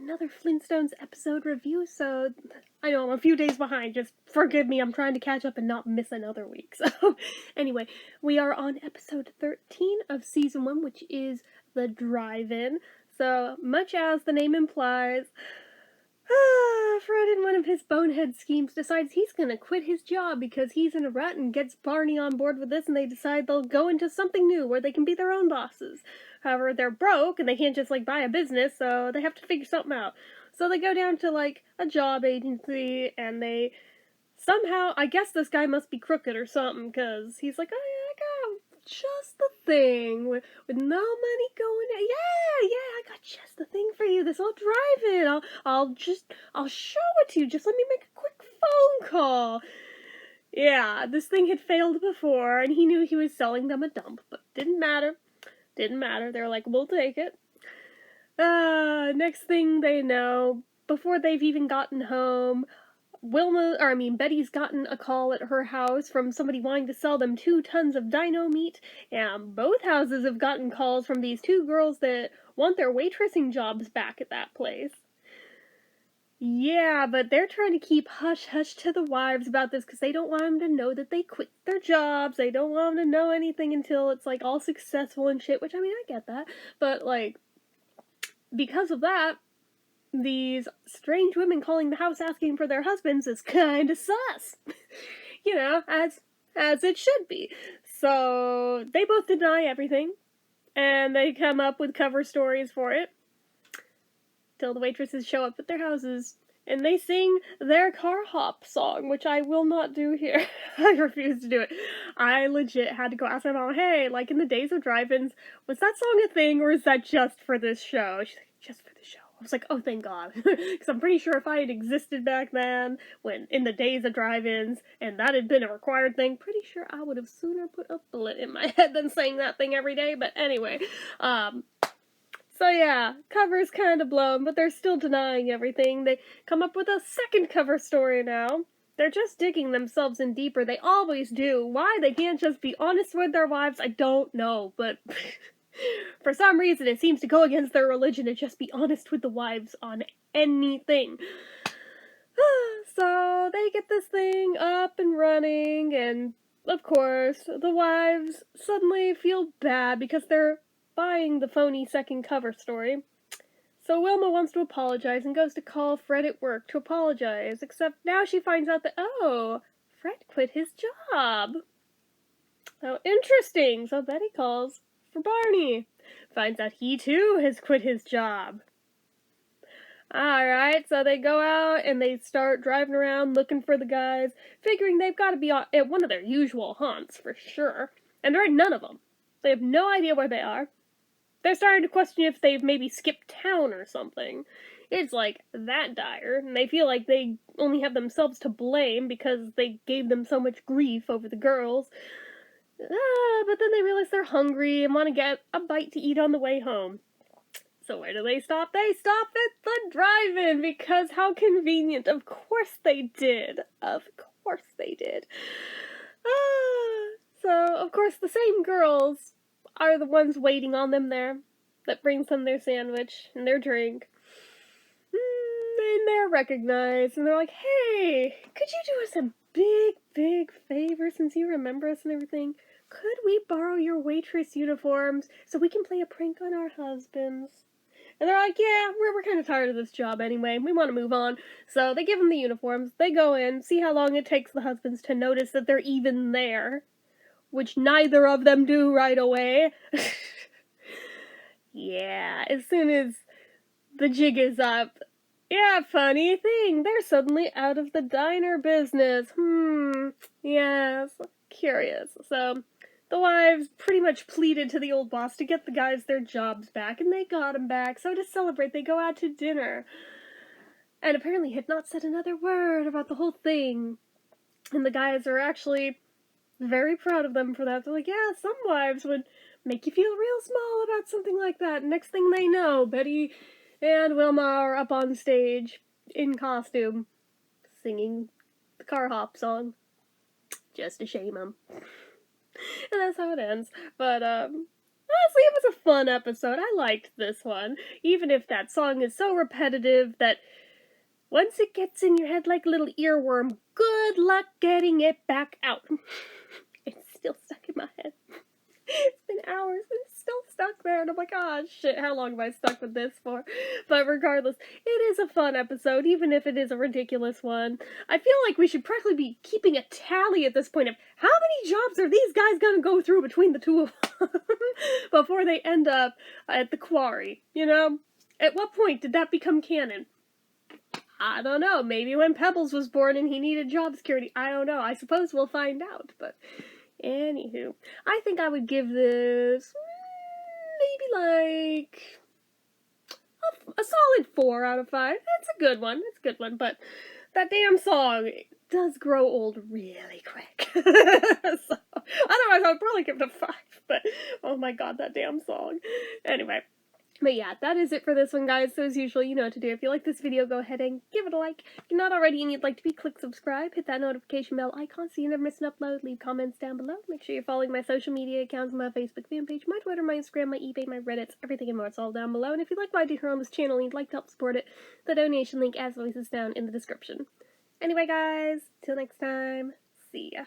another Flintstones episode review, so I know I'm a few days behind, just forgive me, I'm trying to catch up and not miss another week. So, anyway, we are on episode 13 of season 1, which is the drive-in. So, much as the name implies, Fred, in one of his bonehead schemes, decides he's gonna quit his job because he's in a rut and gets Barney on board with this, and they decide they'll go into something new where they can be their own bosses. However, they're broke and they can't just, buy a business, so they have to figure something out. So they go down to, a job agency, and they somehow, I guess this guy must be crooked or something, because he's like, oh, yeah, I got just the thing with no money going in. Yeah, I got just the thing for you. This will drive it. I'll show it to you. Just let me make a quick phone call. Yeah, this thing had failed before, and he knew he was selling them a dump, but didn't matter. Didn't matter. They were like, we'll take it. Next thing they know, before they've even gotten home, Betty's gotten a call at her house from somebody wanting to sell them 2 tons of dino meat, and both houses have gotten calls from these 2 girls that want their waitressing jobs back at that place. Yeah, but they're trying to keep hush-hush to the wives about this because they don't want them to know that they quit their jobs. They don't want them to know anything until it's, all successful and shit, which, I get that. But, because of that, these strange women calling the house asking for their husbands is kinda sus. As it should be. So, they both deny everything, and they come up with cover stories for it, till the waitresses show up at their houses, and they sing their car hop song, which I will not do here. I refuse to do it. I legit had to go ask my mom, hey, in the days of drive-ins, was that song a thing, or is that just for this show? She's like, just for the show. I was like, oh, thank God. Because I'm pretty sure if I had existed back then, when in the days of drive-ins, and that had been a required thing, pretty sure I would have sooner put a bullet in my head than sang that thing every day. But anyway, so yeah, cover's kind of blown, but they're still denying everything. They come up with a second cover story now. They're just digging themselves in deeper. They always do. Why they can't just be honest with their wives, I don't know, but for some reason it seems to go against their religion to just be honest with the wives on anything. So they get this thing up and running, and of course, the wives suddenly feel bad because they're buying the phony second cover story. So Wilma wants to apologize and goes to call Fred at work to apologize, except now she finds out that, oh, Fred quit his job. Oh, interesting. So Betty calls for Barney. Finds out he too has quit his job. Alright, so they go out and they start driving around looking for the guys, figuring they've got to be at one of their usual haunts for sure. And there are none of them. They have no idea where they are. They're starting to question if they've maybe skipped town or something. It's that dire, and they feel like they only have themselves to blame because they gave them so much grief over the girls. But then they realize they're hungry and want to get a bite to eat on the way home. So where do they stop? They stop at the drive-in, because how convenient. Of course they did. Of course they did. So, of course, the same girls are the ones waiting on them there, that brings them their sandwich and their drink. And they're recognized, and they're like, hey, could you do us a big favor since you remember us and everything? Could we borrow your waitress uniforms so we can play a prank on our husbands? And they're like, yeah, we're kind of tired of this job anyway. We want to move on. So they give them the uniforms. They go in, see how long it takes the husbands to notice that they're even there, which neither of them do right away. Yeah, as soon as the jig is up, yeah, funny thing, they're suddenly out of the diner business. Yes, curious. So, the wives pretty much pleaded to the old boss to get the guys their jobs back, and they got them back. So to celebrate, they go out to dinner. And apparently had not said another word about the whole thing. And the guys are actually very proud of them for that. They're like, yeah, some wives would make you feel real small about something like that. Next thing they know, Betty and Wilma are up on stage in costume singing the car hop song. Just to shame them. And that's how it ends. But, it was a fun episode. I liked this one. Even if that song is so repetitive that once it gets in your head like a little earworm, good luck getting it back out. It's still stuck in my head. It's been hours and it's still stuck there, and I'm like, oh shit, how long have I stuck with this for? But regardless, it is a fun episode, even if it is a ridiculous one. I feel like we should probably be keeping a tally at this point of how many jobs are these guys gonna go through between the two of them before they end up at the quarry, you know? At what point did that become canon? I don't know. Maybe when Pebbles was born and he needed job security. I don't know. I suppose we'll find out, but anywho, I think I would give this maybe like a solid 4 out of 5. That's a good one. It's a good one, but that damn song does grow old really quick. So, otherwise, I would probably give it a 5, but oh my god, that damn song. Anyway. But yeah, that is it for this one, guys. So as usual, you know what to do. If you like this video, go ahead and give it a like. If you're not already and you'd like to be, click subscribe. Hit that notification bell icon so you never miss an upload. Leave comments down below. Make sure you're following my social media accounts, my Facebook fan page, my Twitter, my Instagram, my eBay, my Reddits, everything and more. It's all down below. And if you like what I do here on this channel and you'd like to help support it, the donation link, as always, is down in the description. Anyway, guys, till next time, see ya.